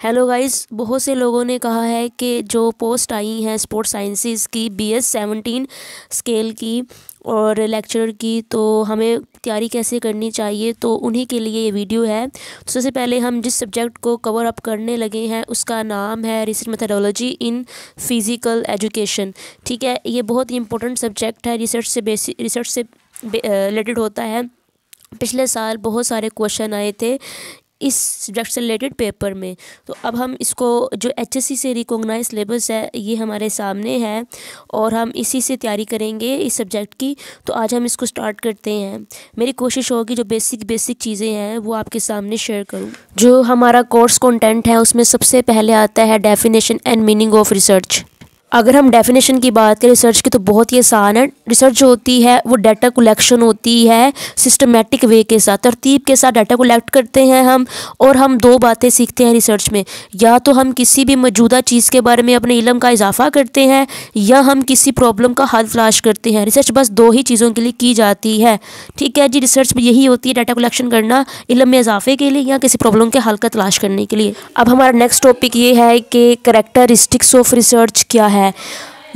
Hello guys, बहुत से लोगों ने कहा है कि जो पोस्ट आई हैं स्पोर्ट्स साइंसेस की BS 17 स्केल की और लेक्चरर की, तो हमें तैयारी कैसे करनी चाहिए, तो उन्हीं के लिए ये वीडियो है। तो सबसे पहले हम जिस सब्जेक्ट को कवर अप करने लगे हैं उसका नाम है रिसर्च मेथडोलॉजी इन फिज़िकल एजुकेशन। ठीक है, ये बहुत ही इंपॉर्टेंट सब्जेक्ट है, रिसर्च से रिलेटेड होता है। पिछले साल बहुत सारे क्वेश्चन आए थे इस सब्जेक्ट से रिलेटेड पेपर में। तो अब हम इसको जो HSC से रिकॉग्नाइज सिलेबस है ये हमारे सामने है और हम इसी से तैयारी करेंगे इस सब्जेक्ट की। तो आज हम इसको स्टार्ट करते हैं। मेरी कोशिश होगी जो बेसिक चीज़ें हैं वो आपके सामने शेयर करूं। जो हमारा कोर्स कंटेंट है उसमें सबसे पहले आता है definition and meaning of research. अगर हम डेफिनेशन की बात करें रिसर्च की तो बहुत ही आसान है। रिसर्च जो होती है वो डाटा कलेक्शन होती है सिस्टमेटिक वे के साथ, तरतीब के साथ डाटा कलेक्ट करते हैं हम। और हम दो बातें सीखते हैं रिसर्च में, या तो हम किसी भी मौजूदा चीज़ के बारे में अपने इल्म का इजाफा करते हैं या हम किसी प्रॉब्लम का हल तलाश करते हैं। रिसर्च बस दो ही चीज़ों के लिए की जाती है। ठीक है जी, रिसर्च में यही होती है, डाटा कलेक्शन करना इल्म में इजाफे के लिए या किसी प्रॉब्लम के हल का तलाश करने के लिए। अब हमारा नेक्स्ट टॉपिक ये है कि करैक्टरिस्टिक्स ऑफ रिसर्च क्या है,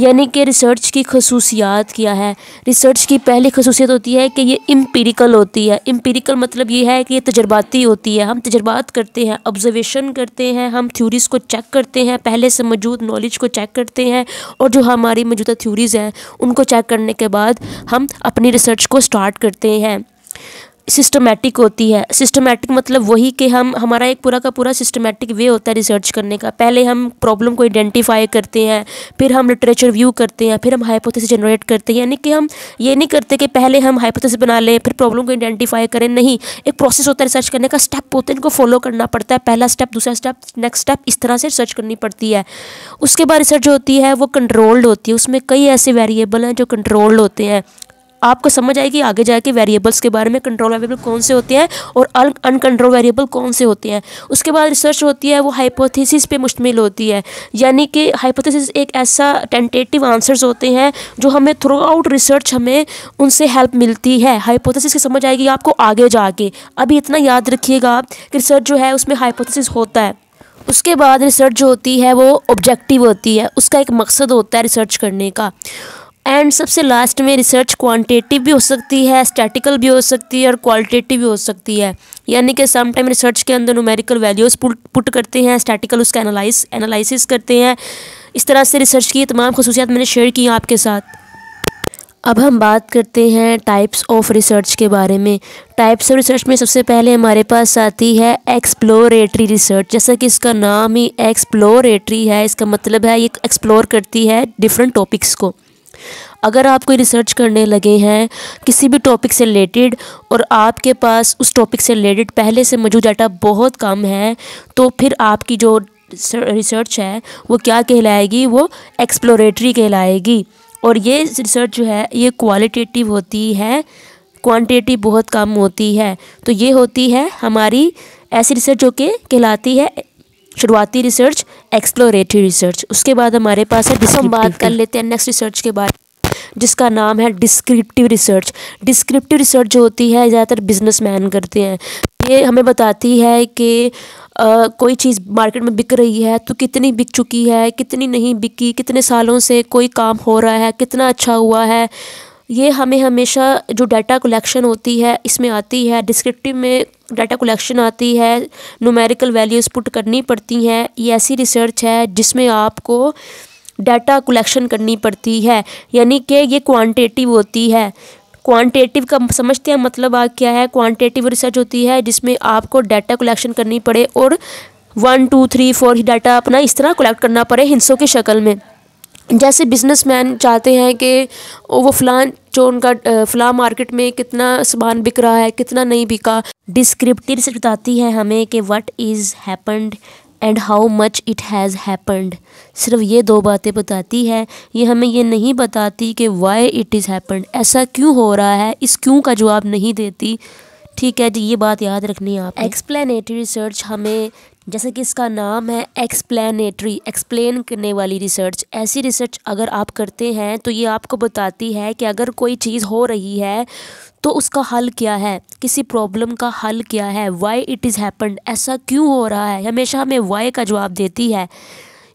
यानी कि रिसर्च की खसूसियात क्या है। रिसर्च की पहली खसूसियत होती है कि ये एम्पिरिकल होती है। एम्पिरिकल मतलब ये है कि ये तजर्बाती होती है। हम तजर्बात करते हैं, ऑब्जर्वेशन करते हैं, हम थ्योरीज़ को चेक करते हैं, पहले से मौजूद नॉलेज को चेक करते हैं और जो हमारी मौजूदा थ्योरीज़ हैं उनको चेक करने के बाद हम अपनी रिसर्च को स्टार्ट करते हैं। सिस्टमेटिक होती है। सिस्टमेटिक मतलब वही कि हमारा एक पूरा का पूरा सिस्टमेटिक वे होता है रिसर्च करने का। पहले हम प्रॉब्लम को आइडेंटिफाई करते हैं, फिर हम लिटरेचर व्यू करते हैं, फिर हम हाइपोथेसिस जनरेट करते हैं। यानी कि हम ये नहीं करते कि पहले हम हाइपोथेसिस बना लें फिर प्रॉब्लम को आइडेंटिफाई करें, नहीं। एक प्रोसेस होता है रिसर्च करने का, स्टेप होते हैं, इनको फॉलो करना पड़ता है। पहला स्टेप, दूसरा स्टेप, नेक्स्ट स्टेप, इस तरह से रिसर्च करनी पड़ती है। उसके बाद रिसर्च जो होती है वो कंट्रोल्ड होती है। उसमें कई ऐसे वेरिएबल हैं जो कंट्रोल्ड होते हैं। आपको समझ आएगी आगे जाके वेरिएबल्स के बारे में, कंट्रोल वेरिएबल कौन से होते हैं और अनकंट्रोल वेरिएबल कौन से होते हैं। उसके बाद रिसर्च होती है वो हाइपोथेसिस पे मुश्तमिल होती है। यानी कि हाइपोथेसिस एक ऐसा टेंटेटिव आंसर्स होते हैं जो हमें थ्रू आउट रिसर्च हमें उनसे हेल्प मिलती है। हाइपोथेसिस की समझ आएगी आपको आगे जाके। अभी इतना याद रखिएगा कि रिसर्च जो है उसमें हाइपोथेसिस होता है। उसके बाद रिसर्च जो होती है वो ऑब्जेक्टिव होती है, उसका एक मकसद होता है रिसर्च करने का। एंड सबसे लास्ट में रिसर्च क्वांटिटेटिव भी हो सकती है, स्टैटिकल भी हो सकती है और क्वालिटेटिव भी हो सकती है। यानी कि सम टाइम रिसर्च के अंदर न्यूमेरिकल वैल्यूज़ पुट करते हैं, स्टैटिकल उसका एनालिसिस करते हैं। इस तरह से रिसर्च की तमाम खसूसियात मैंने शेयर की आपके साथ। अब हम बात करते हैं टाइप्स ऑफ रिसर्च के बारे में। टाइप्स ऑफ रिसर्च में सबसे पहले हमारे पास आती है एक्सप्लोरेटरी रिसर्च। जैसा कि इसका नाम ही एक्सप्लोरेटरी है, इसका मतलब है ये एक्सप्लोर करती है डिफरेंट टॉपिक्स को। अगर आप कोई रिसर्च करने लगे हैं किसी भी टॉपिक से रिलेटेड और आपके पास उस टॉपिक से रिलेटेड पहले से मौजूद डाटा बहुत कम है, तो फिर आपकी जो रिसर्च है वो क्या कहलाएगी, वो एक्सप्लोरेटरी कहलाएगी। और ये रिसर्च जो है ये क्वालिटेटिव होती है, क्वांटिटेटिव बहुत कम होती है। तो ये होती है हमारी ऐसी रिसर्च जो कि कहलाती है शुरुआती रिसर्च, एक्सप्लोरेटरी रिसर्च। उसके बाद हमारे पास है हम बात कर लेते हैं नेक्स्ट रिसर्च के बारे में, जिसका नाम है डिस्क्रिप्टिव रिसर्च। डिस्क्रिप्टिव रिसर्च जो होती है ज़्यादातर बिजनेसमैन करते हैं। ये हमें बताती है कि कोई चीज़ मार्केट में बिक रही है तो कितनी बिक चुकी है, कितनी नहीं बिकी, कितने सालों से कोई काम हो रहा है, कितना अच्छा हुआ है। ये हमें हमेशा जो डाटा कलेक्शन होती है इसमें आती है। डिस्क्रिप्टिव में डाटा कलेक्शन आती है, न्यूमेरिकल वैल्यूज़ पुट करनी पड़ती हैं। ये ऐसी रिसर्च है जिसमें आपको डाटा कलेक्शन करनी पड़ती है, यानी कि ये क्वांटिटेटिव होती है। क्वांटिटेटिव का समझते हैं मतलब क्या है। क्वांटिटेटिव रिसर्च होती है जिसमें आपको डाटा कलेक्शन करनी पड़े और 1 2 3 4 डाटा अपना इस तरह कलेक्ट करना पड़े हिस्सों की शक्ल में। जैसे बिजनेसमैन चाहते हैं कि वो फ़लाँ मार्केट में कितना सामान बिक रहा है, कितना नहीं बिका। डिस्क्रिप्टिव रिसर्च बताती है हमें कि what is happened and how much it has happened. सिर्फ ये दो बातें बताती है, ये हमें ये नहीं बताती कि वाई इट इज़ हैपेंड, ऐसा क्यों हो रहा है, इस क्यों का जवाब नहीं देती। ठीक है जी, ये बात याद रखनी है आप। एक्सप्लेनेटरी रिसर्च हमें जैसे कि इसका नाम है एक्सप्लेनेटरी, एक्सप्लेन करने वाली रिसर्च। ऐसी रिसर्च अगर आप करते हैं तो ये आपको बताती है कि अगर कोई चीज़ हो रही है तो उसका हल क्या है, किसी प्रॉब्लम का हल क्या है, वाई इट इज़ हैपेंड, ऐसा क्यों हो रहा है। हमेशा हमें वाई का जवाब देती है।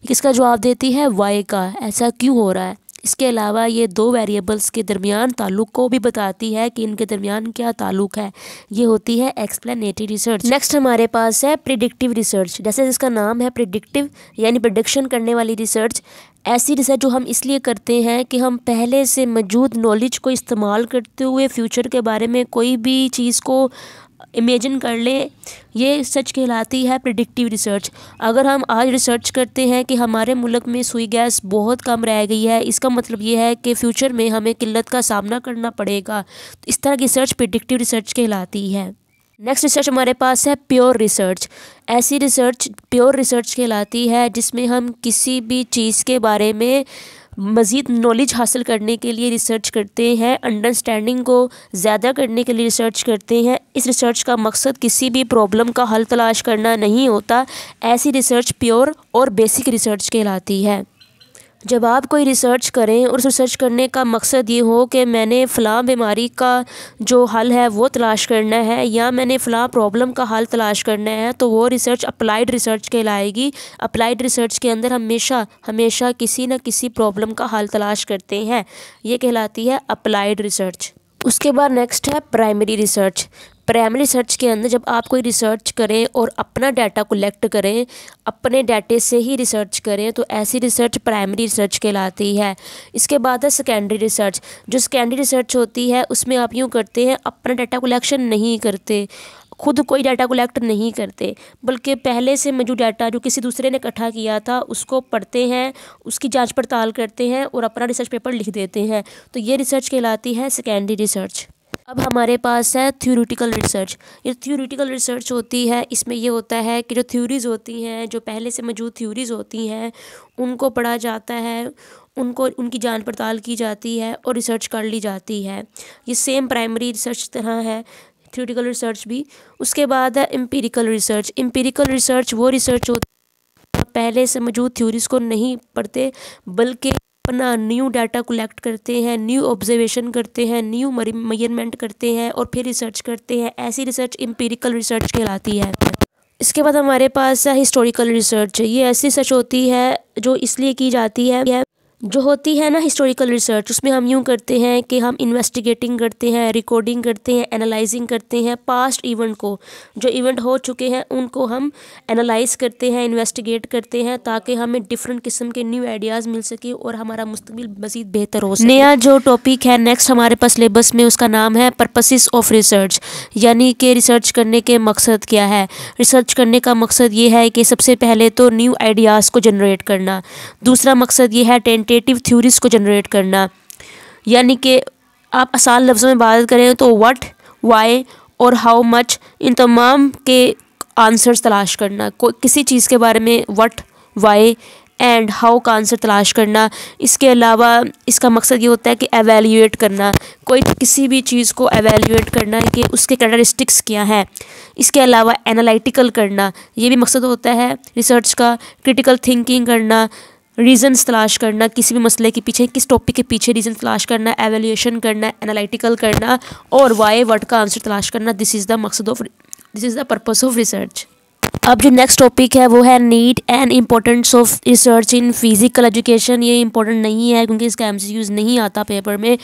किसका जवाब देती है? वाई का, ऐसा क्यों हो रहा है। इसके अलावा ये दो वेरिएबल्स के दरमियान ताल्लुक़ को भी बताती है कि इनके दरमियान क्या ताल्लुक़ है। ये होती है एक्सप्लेनेटरी रिसर्च। नेक्स्ट हमारे पास है प्रिडिक्टिव रिसर्च। जैसे जिसका नाम है प्रिडिक्टिव, यानी प्रिडिक्शन करने वाली रिसर्च। ऐसी रिसर्च जो हम इसलिए करते हैं कि हम पहले से मौजूद नॉलेज को इस्तेमाल करते हुए फ्यूचर के बारे में कोई भी चीज़ को इमेजिन कर लें, ये सच कहलाती है प्रिडिक्टिव रिसर्च। अगर हम आज रिसर्च करते हैं कि हमारे मुल्क में सुई गैस बहुत कम रह गई है, इसका मतलब ये है कि फ्यूचर में हमें किल्लत का सामना करना पड़ेगा। तो इस तरह की रिसर्च प्रिडिक्टिव रिसर्च कहलाती है। नेक्स्ट रिसर्च हमारे पास है प्योर रिसर्च। ऐसी रिसर्च प्योर रिसर्च कहलाती है जिसमें हम किसी भी चीज़ के बारे में मज़ीद नॉलेज हासिल करने के लिए रिसर्च करते हैं, अंडरस्टैंडिंग को ज़्यादा करने के लिए रिसर्च करते हैं। इस रिसर्च का मकसद किसी भी प्रॉब्लम का हल तलाश करना नहीं होता। ऐसी रिसर्च प्योर और बेसिक रिसर्च कहलाती है। जब आप कोई रिसर्च करें और उस रिसर्च करने का मकसद ये हो कि मैंने फ़लाँ बीमारी का जो हल है वो तलाश करना है या मैंने फ़लाँ प्रॉब्लम का हल तलाश करना है, तो वो रिसर्च अप्लाइड रिसर्च कहलाएगी। अप्लाइड रिसर्च के अंदर हमेशा किसी न किसी प्रॉब्लम का हल तलाश करते हैं, ये कहलाती है अप्लाइड रिसर्च। उसके बाद नेक्स्ट है प्राइमरी रिसर्च। प्राइमरी रिसर्च के अंदर जब आप कोई रिसर्च करें और अपना डाटा कलेक्ट करें, अपने डाटे से ही रिसर्च करें, तो ऐसी रिसर्च प्राइमरी रिसर्च कहलाती है। इसके बाद है सेकेंडरी रिसर्च। जो सेकेंडरी रिसर्च होती है उसमें आप यूँ करते हैं, अपना डाटा कलेक्शन नहीं करते, खुद कोई डाटा कलेक्ट नहीं करते, बल्कि पहले से मौजूद डाटा जो किसी दूसरे ने इकट्ठा किया था उसको पढ़ते हैं, उसकी जांच पड़ताल करते हैं और अपना रिसर्च पेपर लिख देते हैं। तो ये रिसर्च कहलाती है सेकेंडरी रिसर्च। अब हमारे पास है थ्योरेटिकल रिसर्च। ये थ्योरेटिकल रिसर्च होती है, इसमें ये होता है कि जो थ्योरीज़ होती हैं, जो पहले से मौजूद थ्योरीज़ होती हैं, उनको पढ़ा जाता है, उनकी जांच पड़ताल की जाती है और रिसर्च कर ली जाती है। ये सेम प्राइमरी रिसर्च तरह है थ्योरेटिकल रिसर्च भी। उसके बाद है एम्पिरिकल रिसर्च। एम्पिरिकल रिसर्च वो रिसर्च होती है पहले से मौजूद थ्योरीज़ को नहीं पढ़ते, बल्कि अपना न्यू डाटा कलेक्ट करते हैं, न्यू ऑब्जर्वेशन करते हैं, न्यू मेजरमेंट करते हैं और फिर रिसर्च करते हैं। ऐसी रिसर्च एम्पिरिकल रिसर्च कहलाती है। इसके बाद हमारे पास है हिस्टोरिकल रिसर्च। ये ऐसी रिसर्च होती है जो इसलिए की जाती है, जो होती है ना हिस्टोरिकल रिसर्च, उसमें हम यूँ करते हैं कि हम इन्वेस्टिगेटिंग करते हैं, रिकॉर्डिंग करते हैं, एनालाइजिंग करते हैं पास्ट इवेंट को, जो इवेंट हो चुके हैं उनको हम एनालाइज करते हैं, इन्वेस्टिगेट करते हैं, ताकि हमें डिफरेंट किस्म के न्यू आइडियाज़ मिल सके और हमारा मुस्तकबिल मज़ीद बेहतर हो सके। नया जो टॉपिक है नेक्स्ट हमारे पास सिलेबस में, उसका नाम है पर्पसेस ऑफ रिसर्च, यानी कि रिसर्च करने के मकसद क्या है। रिसर्च करने का मकसद ये है कि सबसे पहले तो न्यू आइडियाज़ को जनरेट करना, दूसरा मकसद ये है टेंटेटिव थ्योरीज़ को जनरेट करना, यानी कि आप आसान लफ्ज़ों में बात करें तो व्हाट, वाई और हाउ मच, इन तमाम के आंसर्स तलाश करना। किसी चीज़ के बारे में व्हाट, वाई एंड हाउ का आंसर तलाश करना। इसके अलावा इसका मकसद ये होता है कि एवेल्यूएट करना, किसी भी चीज़ को एवेल्यूएट करना कि उसके कैरेक्टरिस्टिक्स क्या हैं। इसके अलावा एनालिटिकल करना, ये भी मकसद होता है रिसर्च का। क्रिटिकल थिंकिंग करना, रीज़न्स तलाश करना, किसी भी मसले के पीछे, किस टॉपिक के पीछे रीज़न तलाश करना, एवेल्यूएशन करना, एनालिटिकल करना और वाई व्हाट का आंसर तलाश करना। This is the purpose of research. अब जो नेक्स्ट टॉपिक है वो है need and importance of research in physical education. ये इम्पोर्टेंट नहीं है क्योंकि इसका MCQs नहीं आता पेपर में।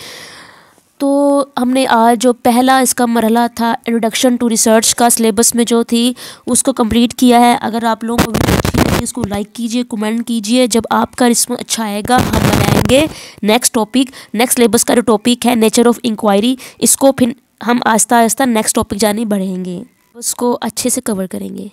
तो हमने आज जो पहला इसका मरहला था इंट्रोडक्शन टू रिसर्च का, सिलेबस में जो थी उसको कंप्लीट किया है। अगर आप लोगों को वीडियो अच्छी लगी इसको लाइक कीजिए, कमेंट कीजिए। जब आपका रिस्पॉन्स अच्छा आएगा हम बनाएंगे नेक्स्ट टॉपिक। नेक्स्ट सिलेबस का जो टॉपिक है नेचर ऑफ इंक्वायरी, इसको फिर हम आहिस्ता आहिस्ता नेक्स्ट टॉपिक जाने बढ़ेंगे, उसको अच्छे से कवर करेंगे।